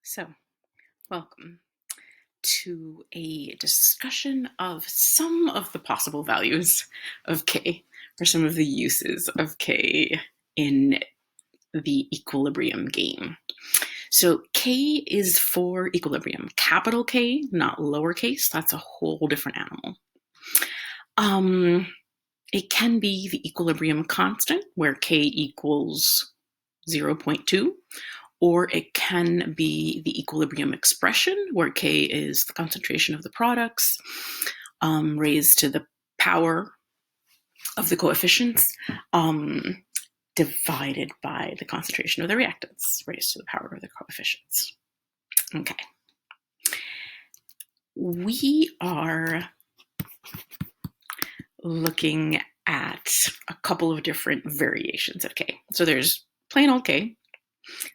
So, welcome to a discussion of some of the possible values of K, or some of the uses of K in the equilibrium game. So, K is for equilibrium. Capital K, not lowercase. That's a whole different animal. It can be the equilibrium constant, where K equals 0.2. Or it can be the equilibrium expression, where K is the concentration of the products raised to the power of the coefficients divided by the concentration of the reactants raised to the power of the coefficients. Okay. We are looking at a couple of different variations of K. So there's plain old K.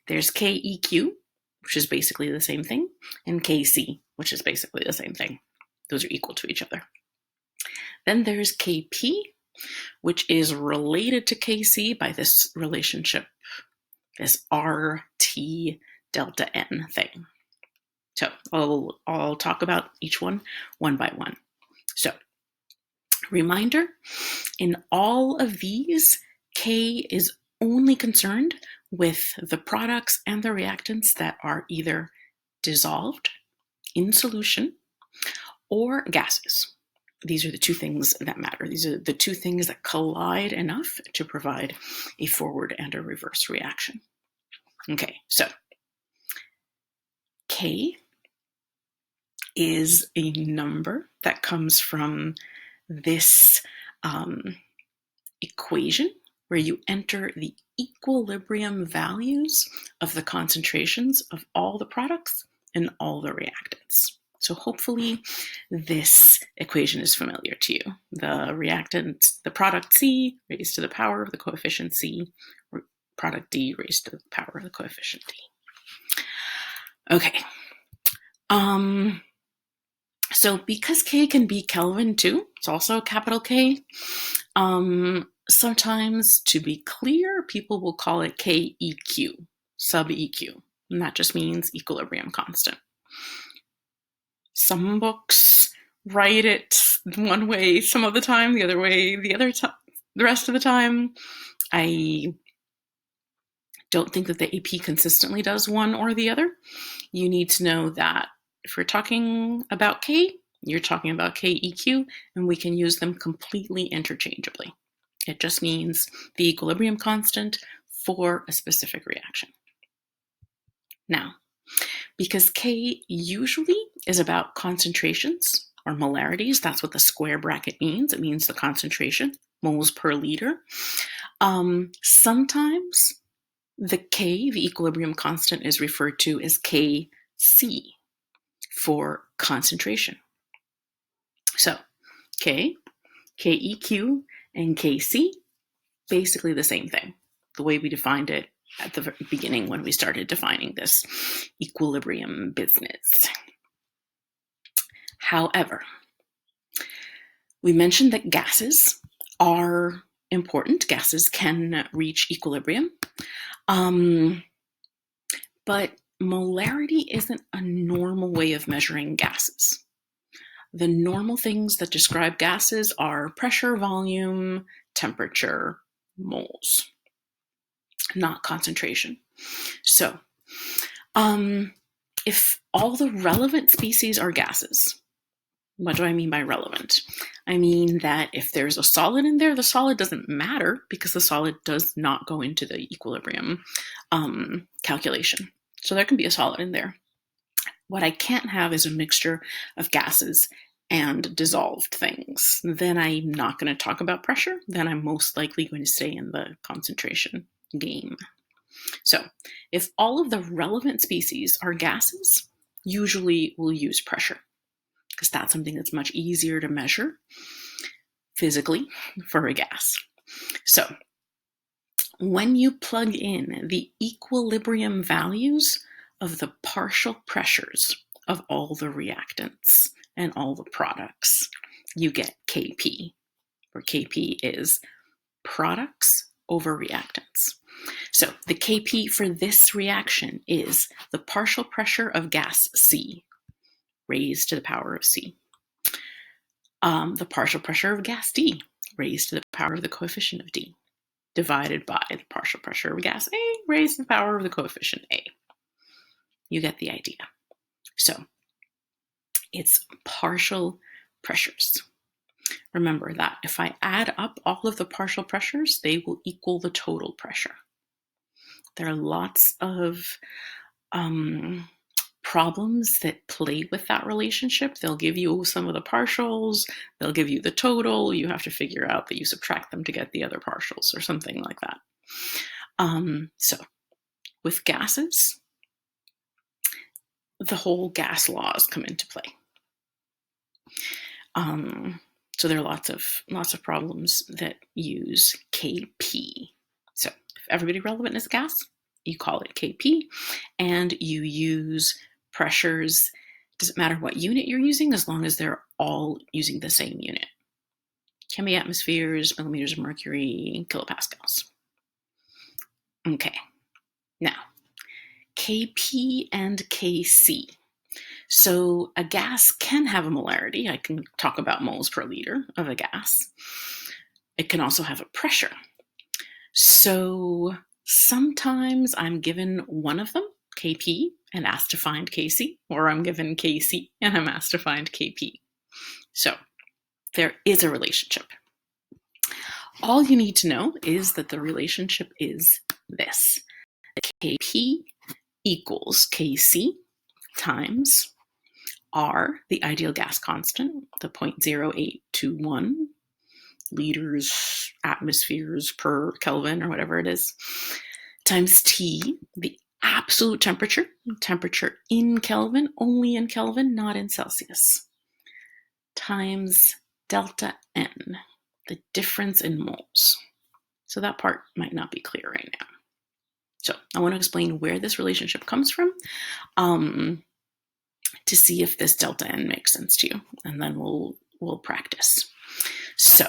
There's KEQ, which is basically the same thing, and KC, which is basically the same thing. Those are equal to each other. Then there's KP, which is related to KC by this relationship, this RT delta N thing. So I'll talk about each one by one. So, reminder, in all of these, K is only concerned with the products and the reactants that are either dissolved in solution or gases. These are the two things that matter. These are the two things that collide enough to provide a forward and a reverse reaction. Okay, so K is a number that comes from this equation where you enter the equilibrium values of the concentrations of all the products and all the reactants. So hopefully this equation is familiar to you. The reactant, the product C raised to the power of the coefficient C, product D raised to the power of the coefficient D. Okay. So because K can be Kelvin too, it's also a capital K. Sometimes, to be clear, people will call it KEQ, sub-EQ, and that just means equilibrium constant. Some books write it one way some of the time, the other way the rest of the time. I don't think that the AP consistently does one or the other. You need to know that if we're talking about K, you're talking about KEQ, and we can use them completely interchangeably. It just means the equilibrium constant for a specific reaction. Now, because K usually is about concentrations or molarities, that's what the square bracket means. It means the concentration, moles per liter. Sometimes the K, the equilibrium constant, is referred to as KC for concentration. So K, KEQ, and KC, basically the same thing, the way we defined it at the beginning when we started defining this equilibrium business. However, we mentioned that gases are important. Gases can reach equilibrium. But molarity isn't a normal way of measuring gases. The normal things that describe gases are pressure, volume, temperature, moles, not concentration. So, if all the relevant species are gases, what do I mean by relevant? I mean that if there's a solid in there, the solid doesn't matter because the solid does not go into the equilibrium calculation. So there can be a solid in there. What I can't have is a mixture of gases and dissolved things. Then I'm not going to talk about pressure. Then I'm most likely going to stay in the concentration game. So if all of the relevant species are gases, usually we'll use pressure because that's something that's much easier to measure physically for a gas. So when you plug in the equilibrium values of the partial pressures of all the reactants and all the products, you get KP, where KP is products over reactants. So the Kp for this reaction is the partial pressure of gas C raised to the power of C. The partial pressure of gas D raised to the power of the coefficient of D, divided by the partial pressure of gas A raised to the power of the coefficient A. You get the idea. So it's partial pressures. Remember that if I add up all of the partial pressures, they will equal the total pressure. There are lots of problems that play with that relationship. They'll give you some of the partials, they'll give you the total, you have to figure out that you subtract them to get the other partials or something like that. So with gases, the whole gas laws come into play. So there are lots of problems that use Kp. So if everybody relevant is a gas, you call it Kp, and you use pressures. Doesn't matter what unit you're using, as long as they're all using the same unit. Can be atmospheres, millimeters of mercury, kilopascals. Okay, now Kp and Kc. So a gas can have a molarity. I can talk about moles per liter of a gas. It can also have a pressure. So sometimes I'm given one of them, Kp, and asked to find Kc, or I'm given Kc and I'm asked to find Kp. So there is a relationship. All you need to know is that the relationship is this. Kp equals Kc times R, the ideal gas constant, the 0.0821 liters, atmospheres per Kelvin, or whatever it is, times T, the absolute temperature in Kelvin, only in Kelvin, not in Celsius, times delta N, the difference in moles. So that part might not be clear right now. So I want to explain where this relationship comes from to see if this delta N makes sense to you, and then we'll practice. So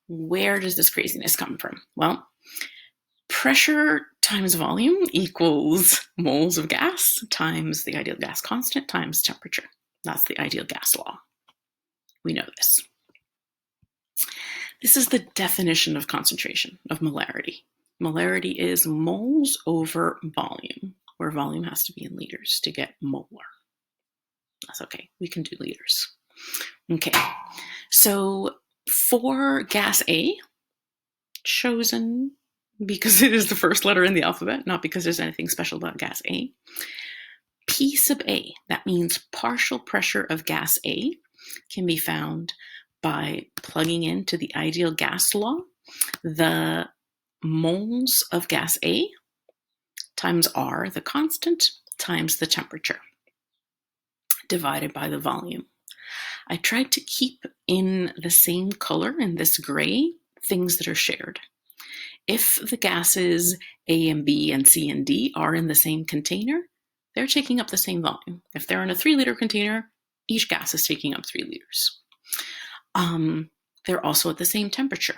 where does this craziness come from? Well, pressure times volume equals moles of gas times the ideal gas constant times temperature. That's the ideal gas law. We know this. This is the definition of concentration, of molarity. Molarity is moles over volume, where volume has to be in liters to get molar. That's okay, we can do liters. Okay, so for gas A, chosen because it is the first letter in the alphabet, not because there's anything special about gas A, P sub A, that means partial pressure of gas A, can be found by plugging into the ideal gas law, the moles of gas A times R, the constant, times the temperature, divided by the volume. I tried to keep in the same color, in this gray, things that are shared. If the gases A and B and C and D are in the same container, they're taking up the same volume. If they're in a 3-liter container, each gas is taking up 3 liters. They're also at the same temperature.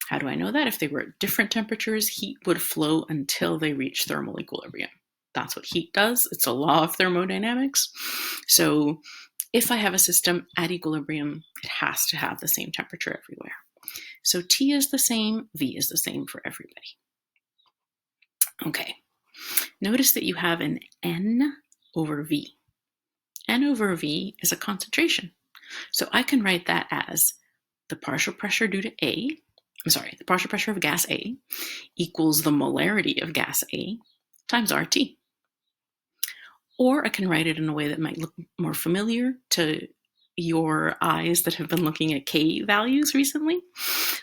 How do I know that? If they were at different temperatures, heat would flow until they reach thermal equilibrium. That's what heat does. It's a law of thermodynamics. So if I have a system at equilibrium, it has to have the same temperature everywhere. So T is the same, V is the same for everybody. Okay, notice that you have an N over V. N over V is a concentration. So I can write that as the partial pressure due to the partial pressure of gas A equals the molarity of gas A times RT. Or I can write it in a way that might look more familiar to your eyes that have been looking at K values recently.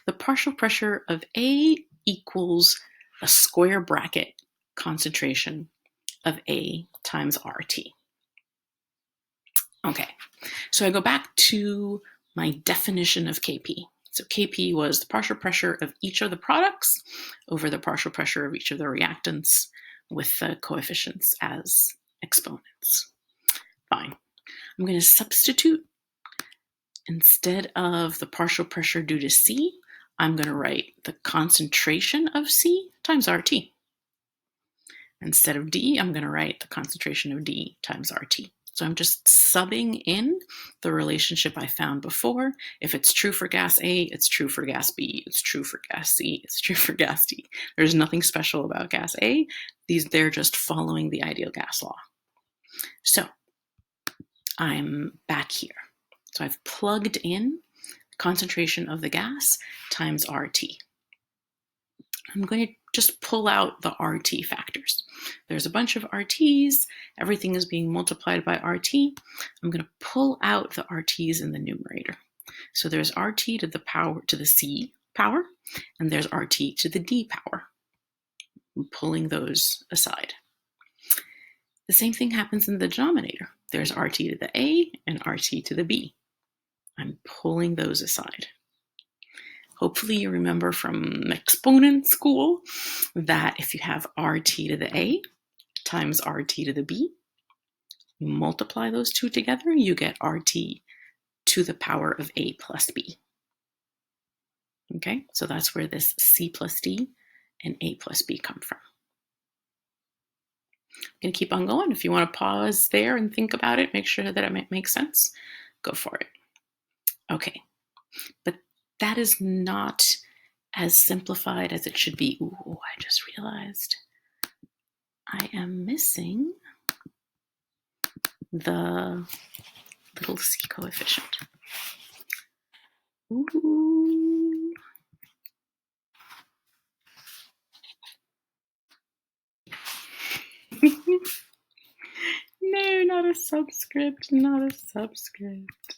The partial pressure of A equals a square bracket concentration of A times RT. Okay, so I go back to my definition of Kp. So Kp was the partial pressure of each of the products over the partial pressure of each of the reactants with the coefficients as exponents. Fine. I'm going to substitute. Instead of the partial pressure due to C, I'm going to write the concentration of C times times RT. Instead of D, I'm going to write the concentration of D times RT. So I'm just subbing in the relationship I found before. If it's true for gas A, it's true for gas B, it's true for gas C, it's true for gas D. There's nothing special about gas A. They're just following the ideal gas law. So I'm back here. So I've plugged in concentration of the gas times RT. I'm going to just pull out the RT factors. There's a bunch of RTs. Everything is being multiplied by RT. I'm going to pull out the RTs in the numerator. So there's RT to the power to the C power, and there's RT to the D power. I'm pulling those aside. The same thing happens in the denominator. There's RT to the A and RT to the B. I'm pulling those aside. Hopefully you remember from exponent school that if you have RT to the A times RT to the B, you multiply those two together, you get RT to the power of A plus B. Okay, so that's where this C plus D and A plus B come from. I'm going to keep on going. If you want to pause there and think about it, make sure that it makes sense, go for it. Okay, but that is not as simplified as it should be. Ooh, I just realized I am missing the little C coefficient. Ooh. No, not a subscript, not a subscript.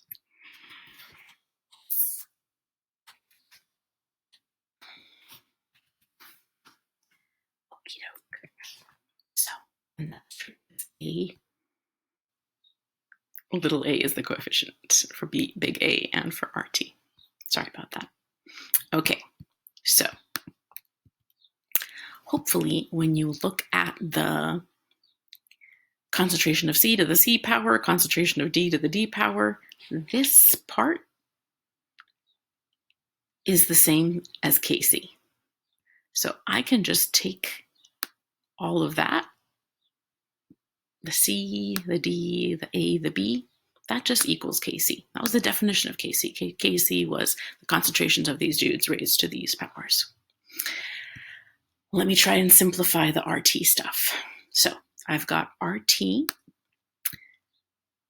Okie doke. So, and that's true. A. Little a is the coefficient for B, big A and for RT. Sorry about that. Okay, so hopefully when you look at the concentration of C to the C power, concentration of D to the D power, this part is the same as Kc. So I can just take all of that, the C, the D, the A, the B, that just equals Kc. That was the definition of Kc. Kc was the concentrations of these dudes raised to these powers. Let me try and simplify the RT stuff. So I've got RT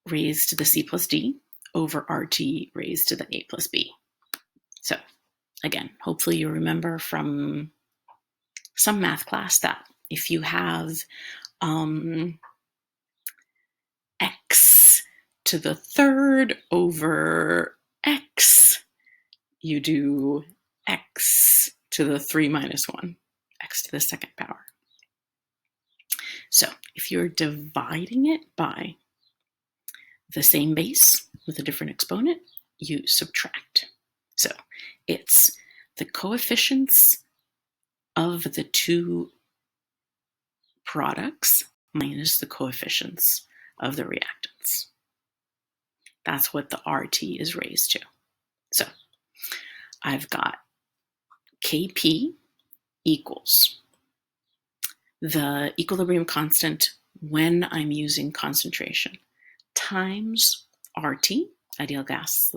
raised to the C plus D over RT raised to the A plus B. So again, hopefully you remember from some math class that if you have x to the third over x, you do x to the 3 minus 1, x to the second power. So if you're dividing it by the same base with a different exponent, you subtract. So it's the coefficients of the two products minus the coefficients of the reactants. That's what the RT is raised to. So I've got Kp equals the equilibrium constant when I'm using concentration times RT, ideal gas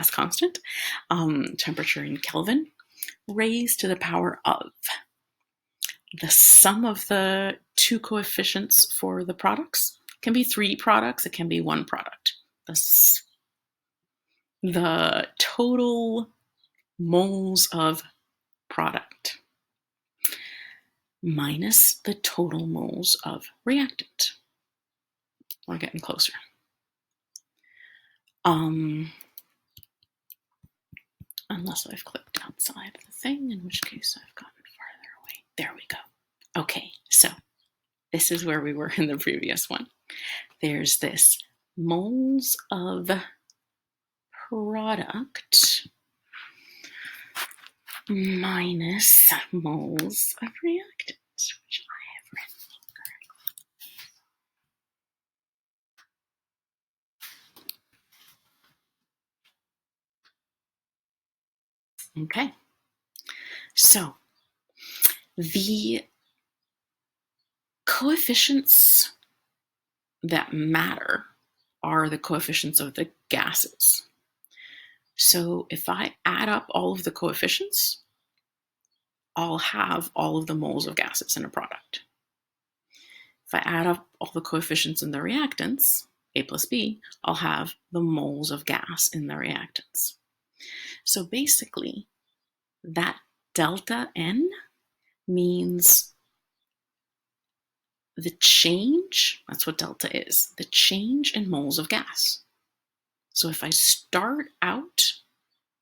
constant, temperature in Kelvin, raised to the power of the sum of the two coefficients for the products. It can be 3 products, it can be 1 product. The total moles of product minus the total moles of reactant. We're getting closer. Unless I've clicked outside the thing, in which case I've gotten farther away. There we go. Okay, so this is where we were in the previous one. There's this moles of product minus moles of reactant, which I have written correctly. Okay, so The coefficients that matter are the coefficients of the gases. So if I add up all of the coefficients, I'll have all of the moles of gases in a product. If I add up all the coefficients in the reactants, A plus B, I'll have the moles of gas in the reactants. So basically, that delta N means the change, that's what delta is, the change in moles of gas. So if I start out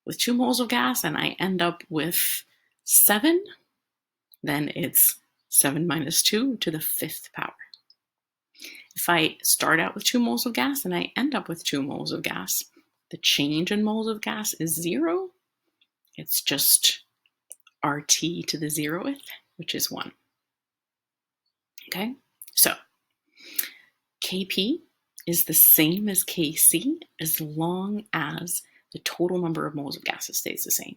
with 2 moles of gas and I end up with 7, then it's 7 minus 2 to the 5th power. If I start out with 2 moles of gas and I end up with 2 moles of gas, the change in moles of gas is 0. It's just RT to the 0th, which is 1. Okay, so Kp is the same as Kc as long as the total number of moles of gases stays the same.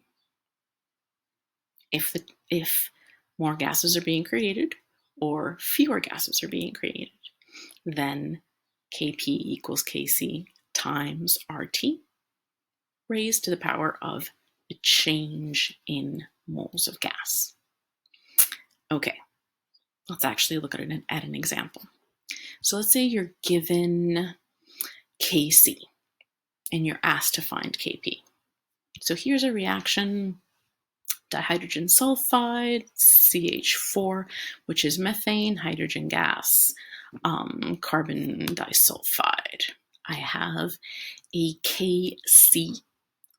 If more gases are being created or fewer gases are being created, then Kp equals Kc times RT raised to the power of the change in moles of gas. Okay, let's actually look at an example. So let's say you're given Kc and you're asked to find Kp. So here's a reaction: dihydrogen sulfide, CH4, which is methane, hydrogen gas, carbon disulfide. I have a Kc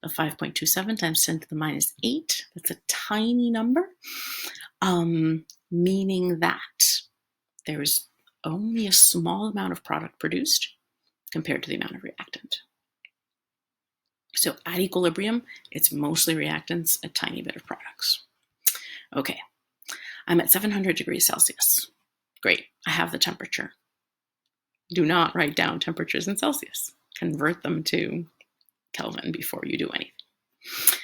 of 5.27 times 10 to the minus 8. That's a tiny number, meaning that there's only a small amount of product produced compared to the amount of reactant. So at equilibrium, it's mostly reactants, a tiny bit of products. Okay, I'm at 700 degrees Celsius. Great, I have the temperature. Do not write down temperatures in Celsius. Convert them to Kelvin before you do anything.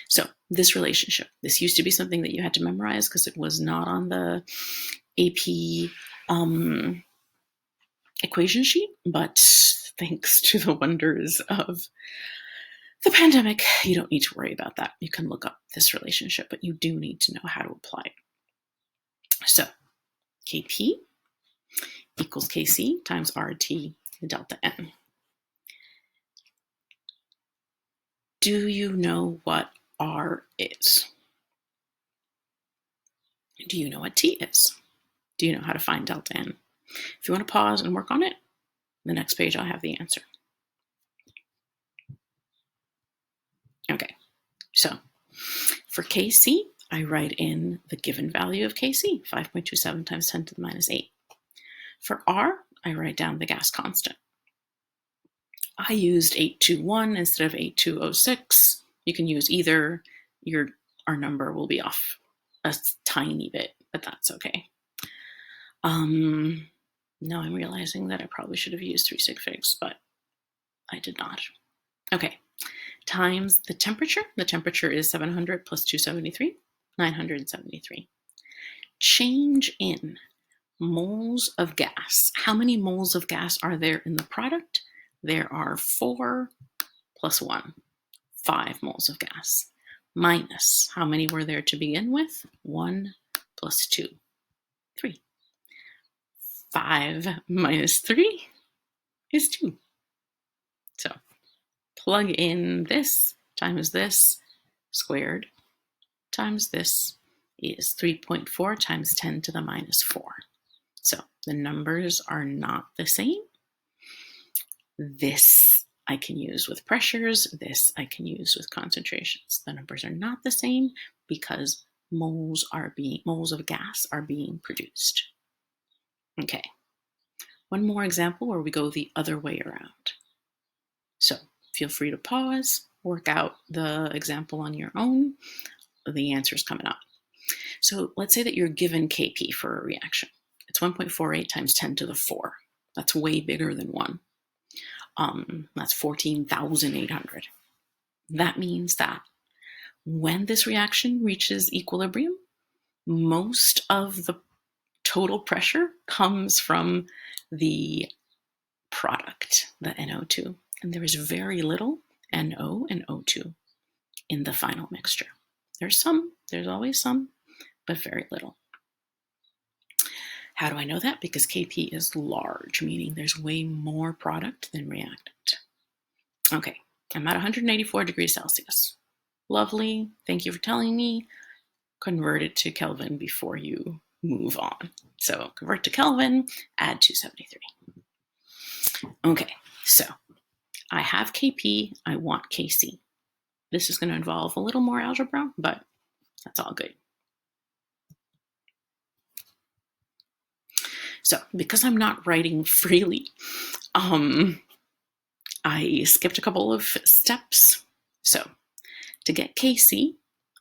So this relationship, this used to be something that you had to memorize because it was not on the AP equation sheet, but thanks to the wonders of the pandemic, you don't need to worry about that. You can look up this relationship, but you do need to know how to apply it. So Kp equals Kc times RT delta N. Do you know what R is? Do you know what T is? Do you know how to find delta N? If you want to pause and work on it, the next page I'll have the answer. Okay, so for Kc, I write in the given value of Kc, 5.27 times 10 to the minus 8. For R, I write down the gas constant. I used 821 instead of 8206. You can use either. Our number will be off a tiny bit, but that's okay. Now I'm realizing that I probably should have used 3 sig figs, but I did not. Okay, times the temperature. The temperature is 700 plus 273, 973. Change in moles of gas. How many moles of gas are there in the product? There are 4 plus 1, 5 moles of gas. Minus, how many were there to begin with? 1 plus 2, 3. 5 minus 3 is 2. So plug in this times this squared times this is 3.4 times 10 to the minus 4. So the numbers are not the same. This I can use with pressures. This I can use with concentrations. The numbers are not the same because moles of gas are being produced. Okay, one more example where we go the other way around. So feel free to pause, work out the example on your own. The answer's coming up. So let's say that you're given Kp for a reaction. It's 1.48 times 10 to the 4. That's way bigger than 1. That's 14,800. That means that when this reaction reaches equilibrium, Most of the total pressure comes from the product, the NO2, and there is very little NO and O2 in the final mixture. There's always some, but very little. How do I know that? Because Kp is large, meaning there's way more product than reactant. Okay, I'm at 184 degrees Celsius. Lovely, thank you for telling me. Convert it to Kelvin before you move on. So convert to Kelvin, add 273. Okay, so I have Kp, I want Kc. This is going to involve a little more algebra, but that's all good. So because I'm not writing freely, I skipped a couple of steps. So to get Kc,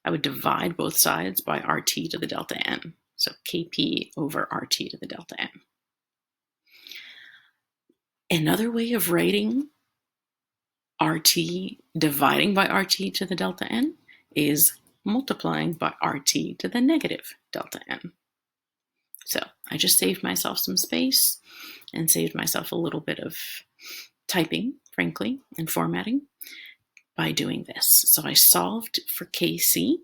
I would divide both sides by RT to the delta n. So Kp over RT to the delta n. Another way of writing RT dividing by RT to the delta n is multiplying by RT to the negative delta n. So I just saved myself some space and saved myself a little bit of typing, frankly, and formatting by doing this. So I solved for Kc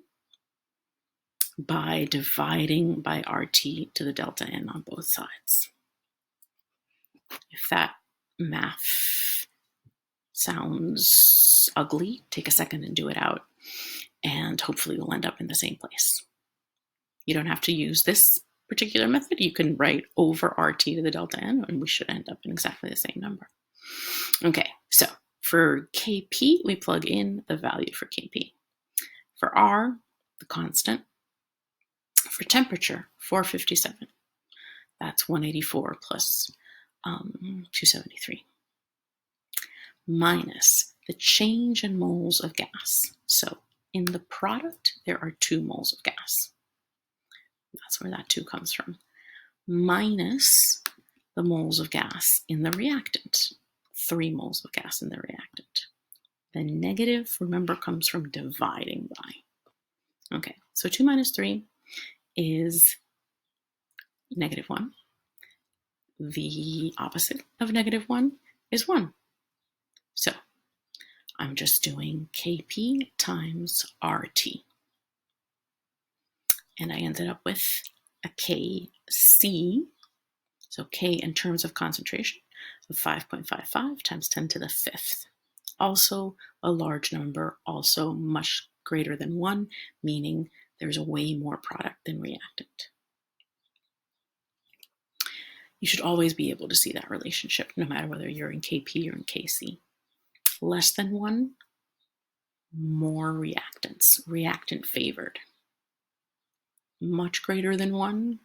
by dividing by RT to the delta n on both sides. If that math sounds ugly, take a second and do it out, and hopefully you'll end up in the same place. You don't have to use this particular method. You can write over RT to the delta n, and we should end up in exactly the same number. Okay, so for Kp, we plug in the value for Kp. For R, the constant. For temperature, 457. That's 184 plus 273. Minus the change in moles of gas. So in the product, there are 2 moles of gas. That's where that 2 comes from. Minus the moles of gas in the reactant. 3 moles of gas in the reactant. The negative, remember, comes from dividing by. Okay, so 2 minus 3 is negative 1. The opposite of negative 1 is 1. So I'm just doing Kp times RT. And I ended up with a Kc, so K in terms of concentration, of 5.55 times 10 to the 5th. Also a large number, also much greater than 1, meaning there's way more product than reactant. You should always be able to see that relationship, no matter whether you're in Kp or in Kc. Less than 1, more reactants, reactant favored. Much greater than 1,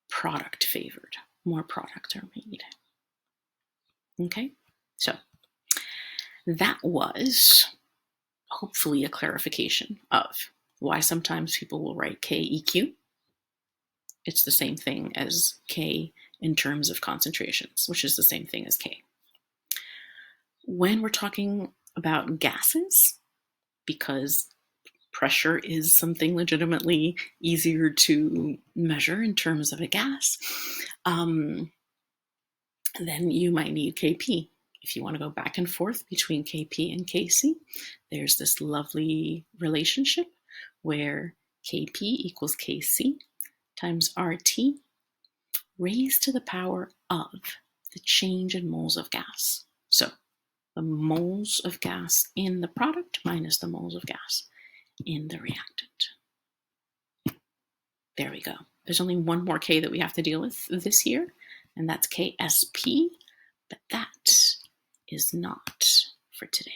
product favored. More products are made. Okay, so that was hopefully a clarification of why sometimes people will write KEQ. It's the same thing as K in terms of concentrations, which is the same thing as K. When we're talking about gases, because pressure is something legitimately easier to measure in terms of a gas, then you might need Kp. If you want to go back and forth between Kp and Kc, there's this lovely relationship where Kp equals Kc times RT raised to the power of the change in moles of gas. So the moles of gas in the product minus the moles of gas in the reactant. There we go. There's only one more K that we have to deal with this year, and that's KSP, but that is not for today.